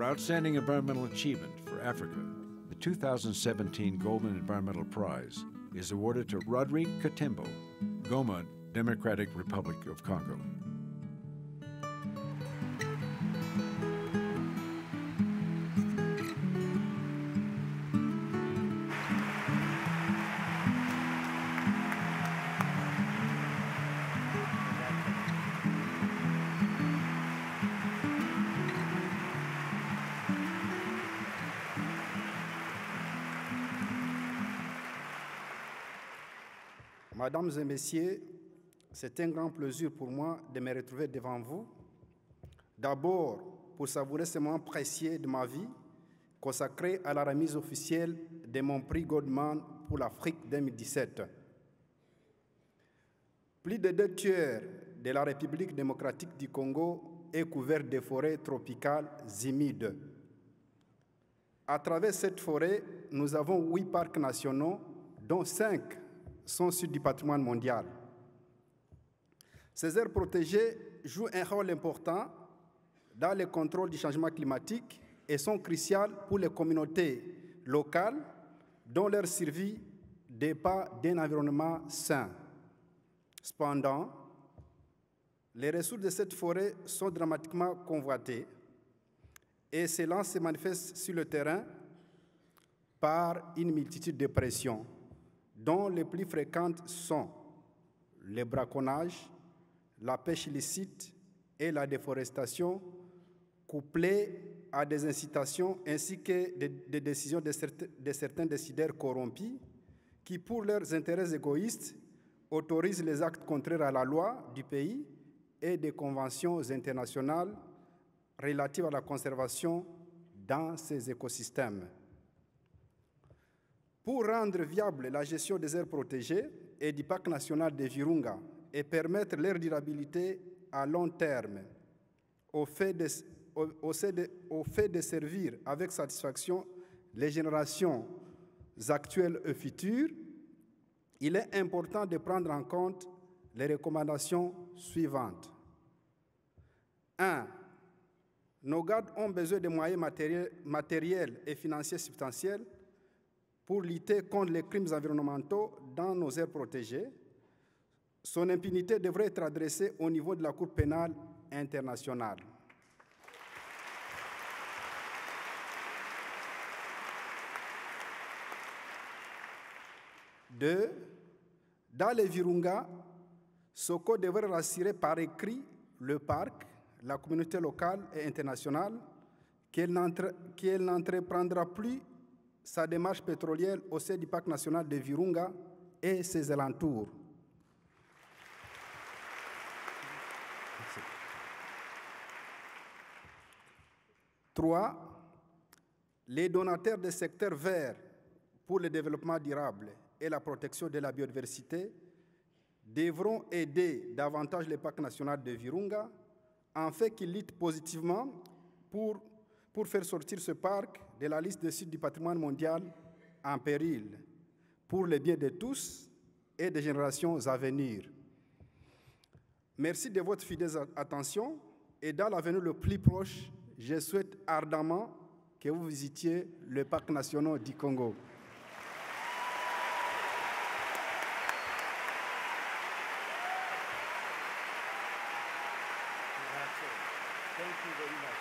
For outstanding environmental achievement for Africa, the 2017 Goldman Environmental Prize is awarded to Roderick Katembo, Goma, Democratic Republic of Congo. Mesdames et Messieurs, c'est un grand plaisir pour moi de me retrouver devant vous. D'abord, pour savourer ce moment précieux de ma vie, consacré à la remise officielle de mon prix Goldman pour l'Afrique 2017. Plus de 2 tiers de la République démocratique du Congo est couvert de forêts tropicales humides. À travers cette forêt, nous avons 8 parcs nationaux, dont 5 sont sur du patrimoine mondial. Ces aires protégées jouent un rôle important dans le contrôle du changement climatique et sont cruciales pour les communautés locales dont leur survie dépend d'un environnement sain. Cependant, les ressources de cette forêt sont dramatiquement convoitées et cela se manifeste sur le terrain par une multitude de pressions, dont les plus fréquentes sont le braconnage, la pêche illicite et la déforestation, couplées à des incitations ainsi que des décisions de certains décideurs corrompus qui, pour leurs intérêts égoïstes, autorisent les actes contraires à la loi du pays et des conventions internationales relatives à la conservation dans ces écosystèmes. Pour rendre viable la gestion des aires protégées et du parc national de Virunga et permettre leur durabilité à long terme, au fait de servir avec satisfaction les générations actuelles et futures, il est important de prendre en compte les recommandations suivantes. 1. Nos gardes ont besoin de moyens matériels et financiers substantiels pour lutter contre les crimes environnementaux dans nos aires protégées. Son impunité devrait être adressée au niveau de la Cour pénale internationale. Deux, dans les Virunga, SOCO devrait rassurer par écrit le parc, la communauté locale et internationale qu'elle n'entreprendra plus sa démarche pétrolière au sein du parc national de Virunga et ses alentours. Trois, les donateurs des secteurs verts pour le développement durable et la protection de la biodiversité devront aider davantage le parc national de Virunga afin qu'il lutte positivement pour faire sortir ce parc de la liste des sites du patrimoine mondial en péril, pour le bien de tous et des générations à venir. Merci de votre fidèle attention et dans l'avenir le plus proche, je souhaite ardemment que vous visitiez le parc national du Congo. Thank you very much.